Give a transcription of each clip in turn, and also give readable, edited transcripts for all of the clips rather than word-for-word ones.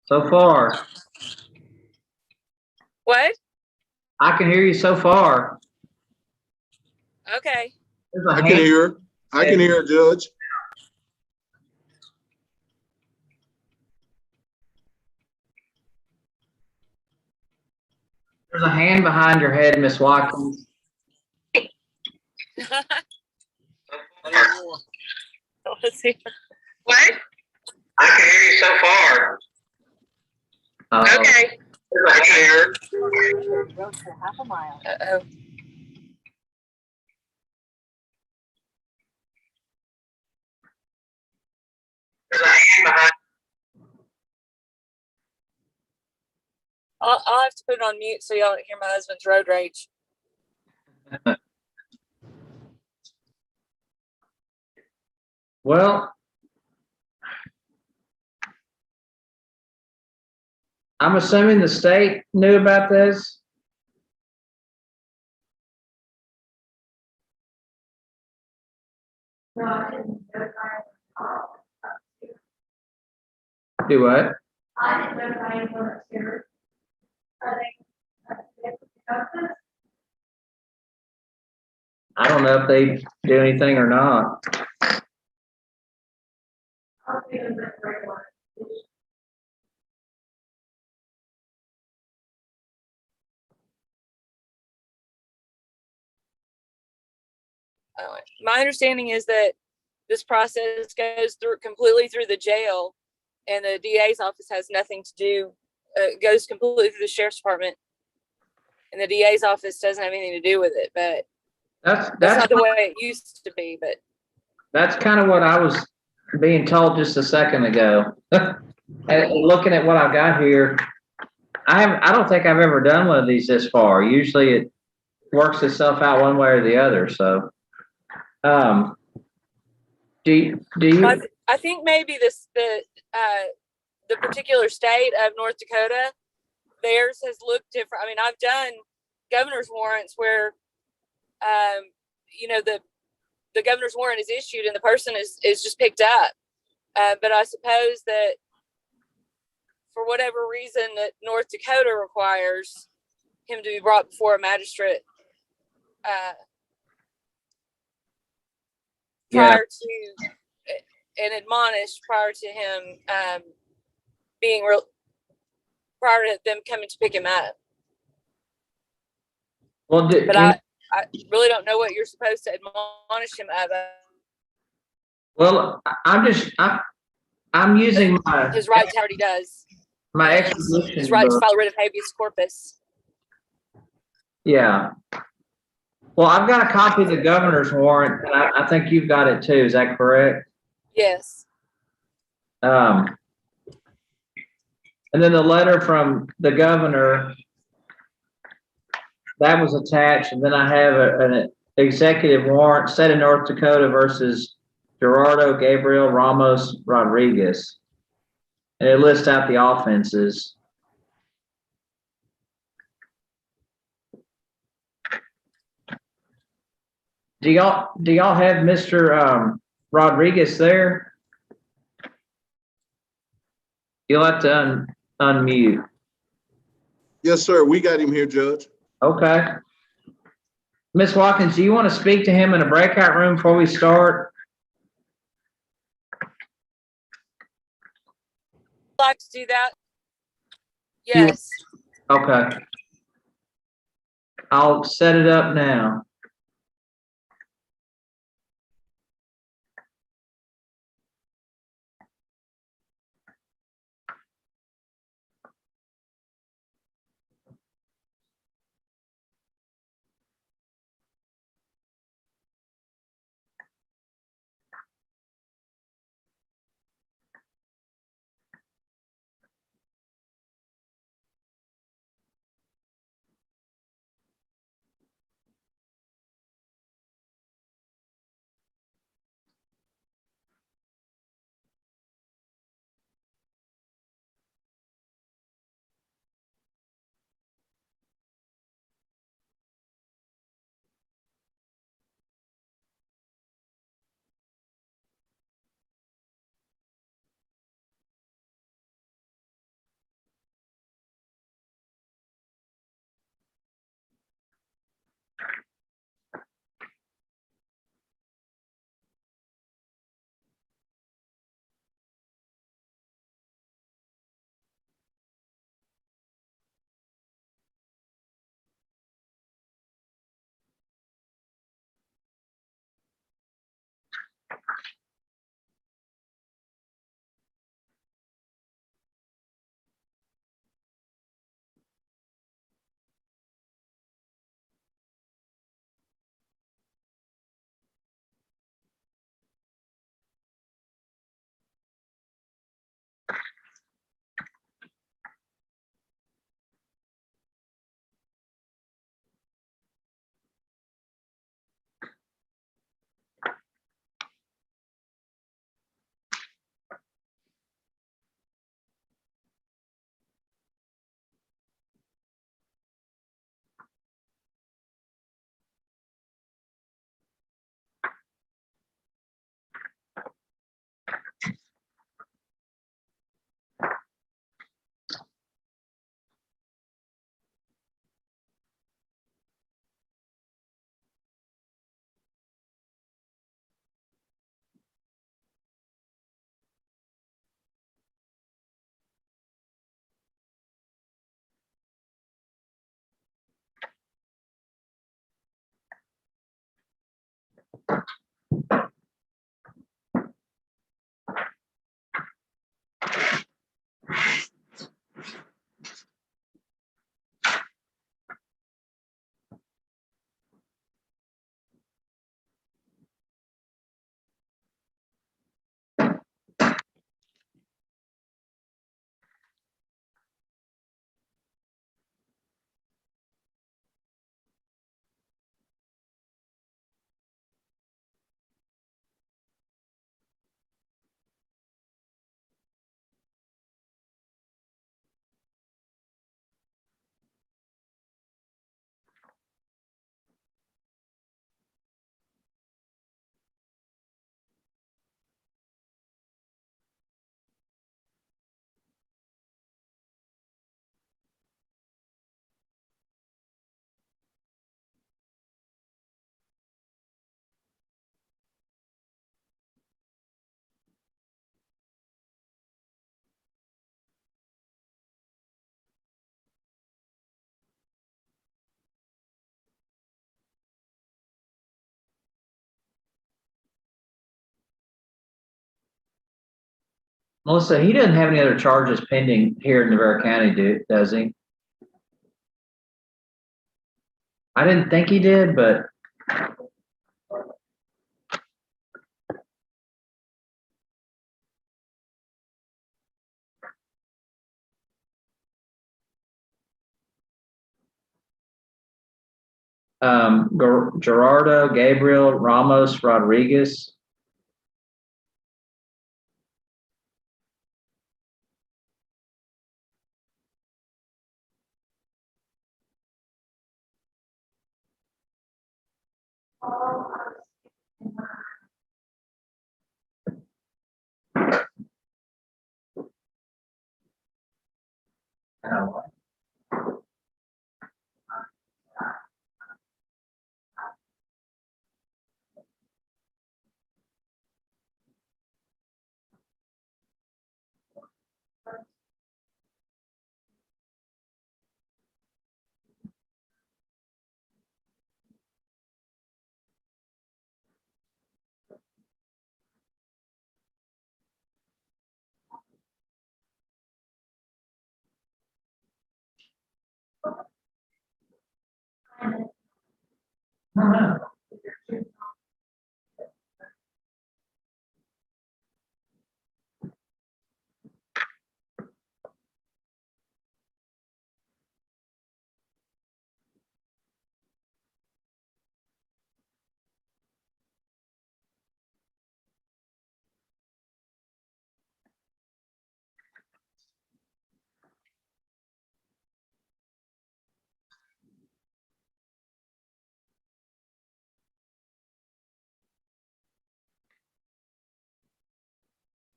So far, What? I can hear you so far. Okay. I can hear her. I can hear her, Judge. There's a hand behind your head, Miss Watkins. Let's see. What? I can hear you so far. Okay. I can hear her. Half a mile. Uh-oh. There's a hand behind. I'll have to put it on mute so y'all don't hear my husband's road rage. Well, I'm assuming the state knew about this. Do what? I didn't notify anyone upstairs. I don't know if they do anything or not. My understanding is that this process goes completely through the jail, and the DA's office has nothing to do. It goes completely through the sheriff's department, and the DA's office doesn't have anything to do with it. But that's not the way it used to be. But that's kind of what I was being told just a second ago. And looking at what I've got here, I don't think I've ever done one of these this far. Usually it works itself out one way or the other. So, do you? I think maybe the particular state of North Dakota, theirs has looked different. I mean, I've done governor's warrants where, the governor's warrant is issued and the person is just picked up. But I suppose that for whatever reason that North Dakota requires him to be brought before a magistrate prior to and admonished prior to him prior to them coming to pick him up. Well, but I really don't know what you're supposed to admonish him of. Well, I'm using his rights already does. My exposition. His right to file writ of habeas corpus. Yeah. Well, I've got a copy of the governor's warrant, and I think you've got it too. Is that correct? Yes. And then the letter from the governor that was attached, and then I have an executive warrant set in North Dakota versus Gerardo Gabriel Ramos Rodriguez, and it lists out the offenses. Do y'all have Mr. Rodriguez there? You'll have to unmute. Yes, sir. We got him here, Judge. Okay. Ms. Watkins, do you want to speak to him in a breakout room before we start? Like to do that? Yes. Okay. I'll set it up now. Melissa, he doesn't have any other charges pending here in Nevada County, does he? I didn't think he did, but Gerardo, Gabriel, Ramos, Rodriguez. Oh.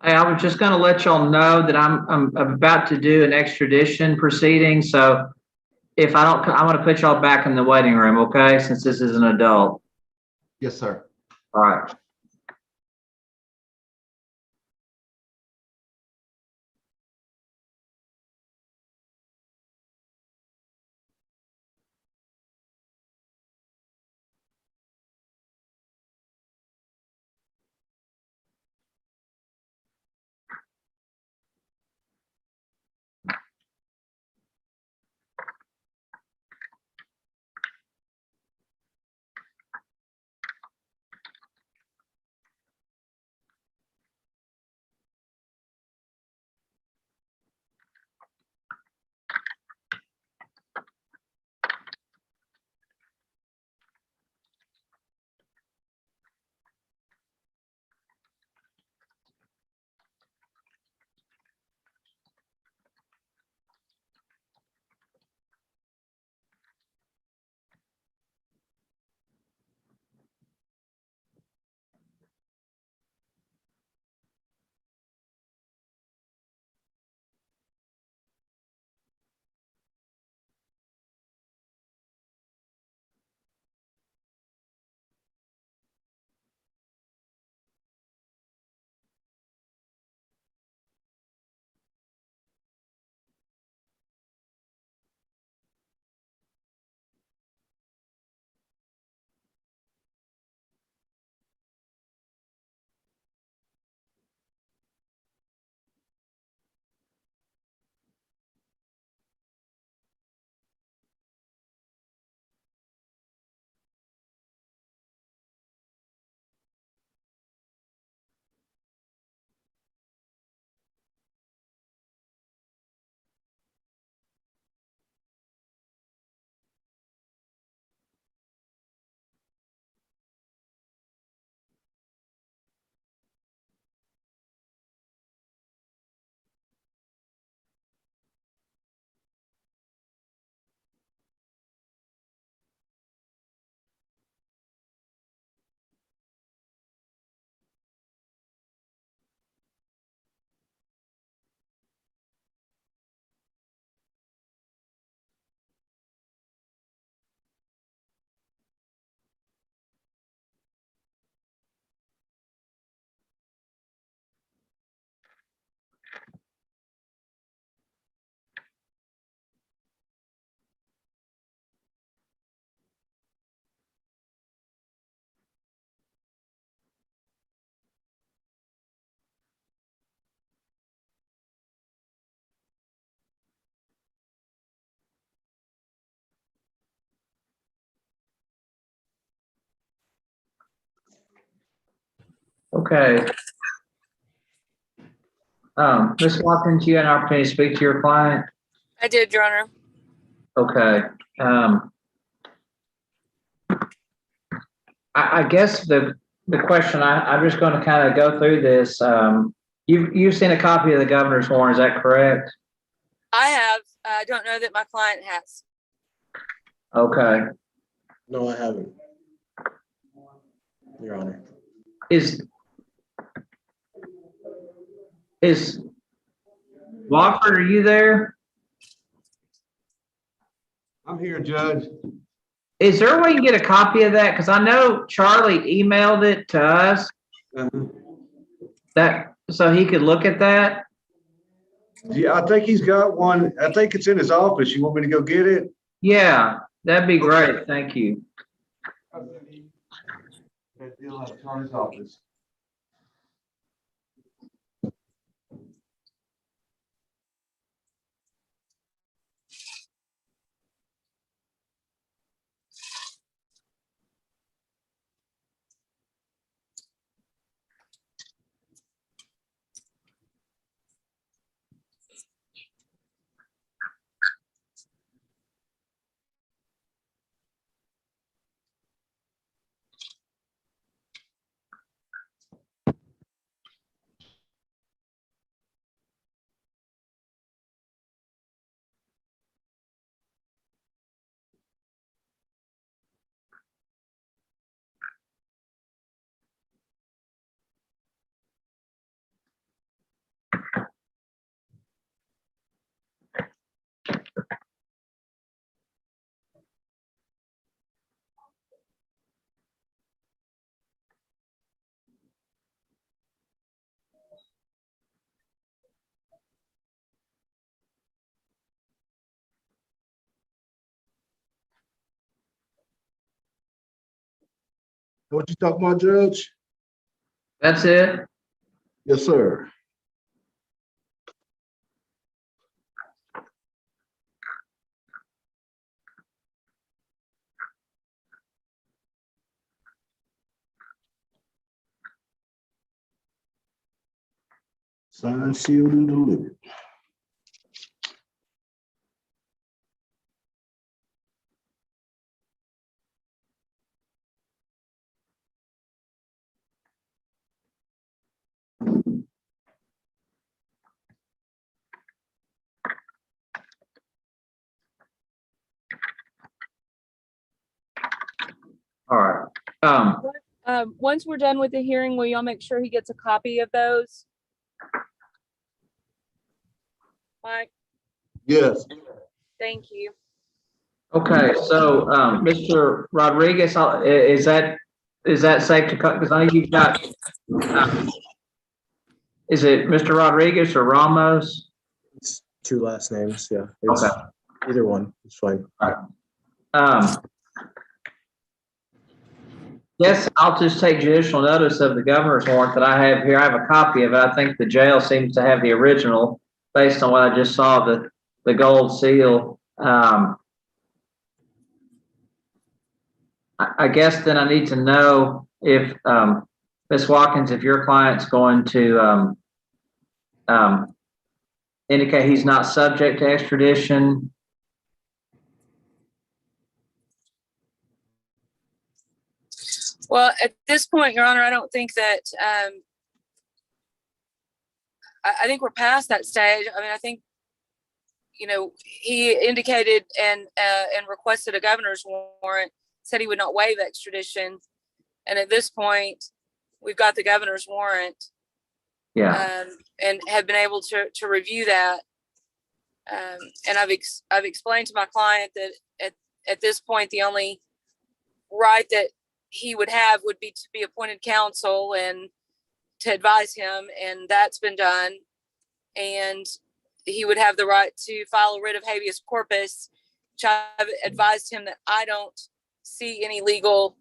Hey, I was just gonna let y'all know that I'm about to do an extradition proceeding, so if I don't, I'm gonna put y'all back in the waiting room, okay? Since this is an adult. Yes, sir. All right. Okay. Ms. Watkins, you had an opportunity to speak to your client? I did, Your Honor. Okay. I guess the question, I'm just going to kind of go through this. You've seen a copy of the governor's warrant, is that correct? I have. I don't know that my client has. Okay. No, I haven't, Your Honor. Is Wofford, are you there? I'm here, Judge. Is there a way you can get a copy of that? Because I know Charlie emailed it to us that so he could look at that. Yeah, I think he's got one. I think it's in his office. You want me to go get it? Yeah, that'd be great. Thank you. Charlie's office. What you talking about, Judge? That's it. Yes, sir. Signed, sealed, and delivered. All right. Once we're done with the hearing, will y'all make sure he gets a copy of those? Mike, Yes. thank you. Okay. So, Mr. Rodriguez, is that safe to cut? Because I know you've got. Is it Mr. Rodriguez or Ramos? It's two last names, yeah. It's Okay. either one, it's fine. Yes, I'll just take judicial notice of the governor's warrant that I have here. I have a copy of it. I think the jail seems to have the original based on what I just saw, the gold seal. I guess then I need to know if, Ms. Watkins, if your client's going to indicate he's not subject to extradition. Well, at this point, Your Honor, I don't think that, I think we're past that stage. I mean, I think, he indicated and requested a governor's warrant, said he would not waive extradition. And at this point, we've got the governor's warrant. Yeah. And have been able to review that. And I've explained to my client that at this point, the only right that he would have would be to be appointed counsel and to advise him, and that's been done. And he would have the right to file a writ of habeas corpus, which I've advised him that I don't see any legal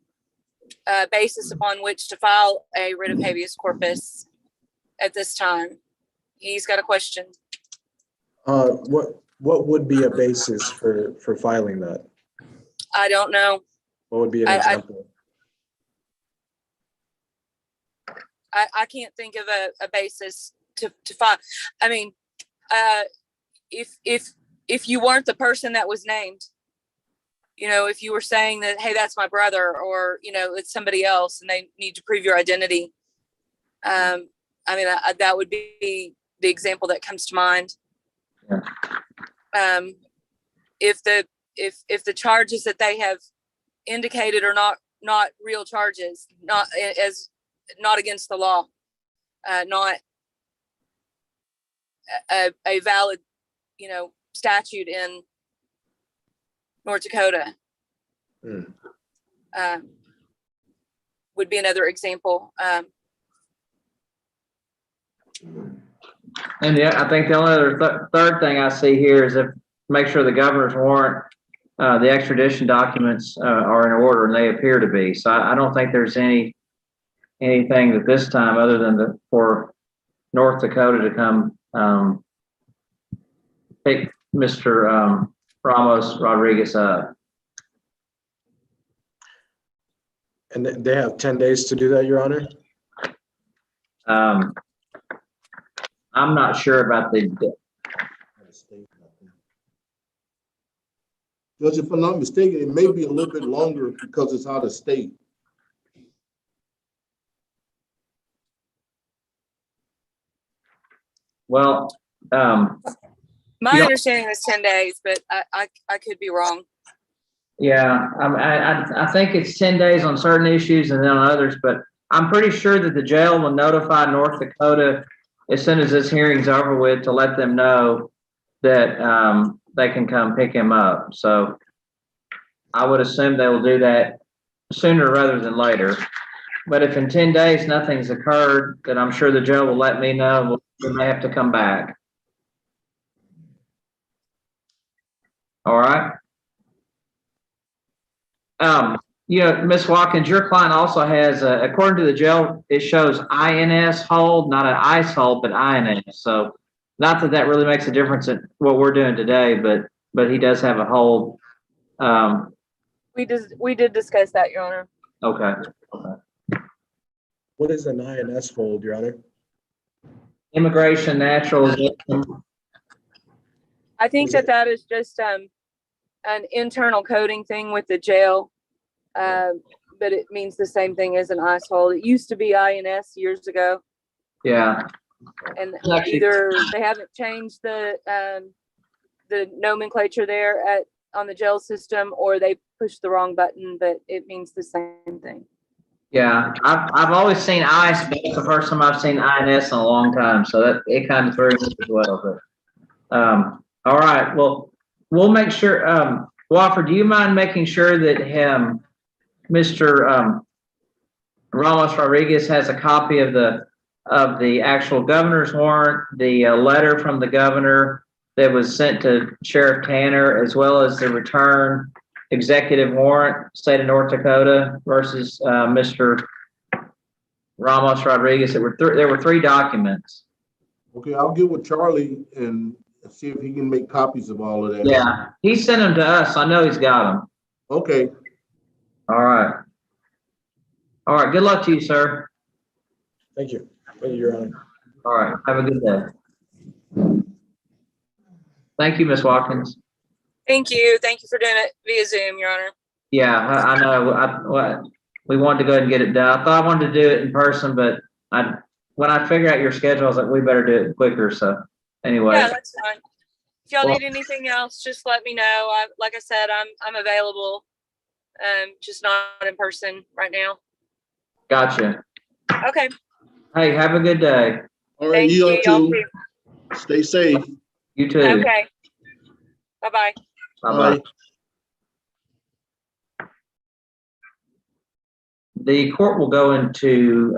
basis upon which to file a writ of habeas corpus at this time. He's got a question. What would be a basis for filing that? I don't know. What would be an example? I can't think of a basis to find. I mean, if you weren't the person that was named, if you were saying that, hey, that's my brother, or, it's somebody else and they need to prove your identity. I mean, that would be the example that comes to mind. Yeah. If the charges that they have indicated are not real charges, not against the law, not a valid, statute in North Dakota, would be another example. And yeah, I think the only other third thing I see here is make sure the governor's warrant, the extradition documents are in order, and they appear to be. So I don't think there's anything at this time other than for North Dakota to come pick Mr. Ramos Rodriguez up. And they have 10 days to do that, Your Honor? I'm not sure about the. Judge, if I'm not mistaken, it may be a little bit longer because it's out of state. Well, My understanding was 10 days, but I could be wrong. yeah, I think it's 10 days on certain issues and then on others, but I'm pretty sure that the jail will notify North Dakota as soon as this hearing's over with to let them know that they can come pick him up. So I would assume they will do that sooner rather than later. But if in 10 days nothing's occurred, then I'm sure the jail will let me know. We may have to come back. All right. Ms. Watkins, your client also has, according to the jail, it shows INS hold, not an ICE hold, but INS. So not that really makes a difference in what we're doing today, but he does have a hold. We did discuss that, Your Honor. Okay. What is an INS hold, Your Honor? Immigration naturalization. I think that is just an internal coding thing with the jail, but it means the same thing as an ICE hold. It used to be INS years ago. Yeah. And either they haven't changed the nomenclature there on the jail system, or they pushed the wrong button, but it means the same thing. Yeah, I've always seen ICE, but it's the first time I've seen INS in a long time, so that it kind of threw me as well. But all right, well, we'll make sure. Wofford, do you mind making sure that Mr. Ramos Rodriguez has a copy of the actual governor's warrant, the letter from the governor that was sent to Sheriff Tanner, as well as the return executive warrant, state of North Dakota versus Mr. Ramos Rodriguez. There were three documents. Okay, I'll get with Charlie and see if he can make copies of all of that. Yeah, he sent them to us. I know he's got them. Okay. All right. All right. Good luck to you, sir. Thank you. Thank you, Your Honor. All right. Have a good day. Thank you, Ms. Watkins. Thank you. Thank you for doing it via Zoom, Your Honor. Yeah, I know. We wanted to go ahead and get it done. I thought I wanted to do it in person, but when I figured out your schedule, I was like, we better do it quicker. So anyway. Yeah, that's fine. If y'all need anything else, just let me know. Like I said, I'm available. Just not in person right now. Gotcha. Okay. Hey, have a good day. All right, Thank you you. all too. Stay safe. You too. Okay. Bye-bye. Bye-bye. The court will go into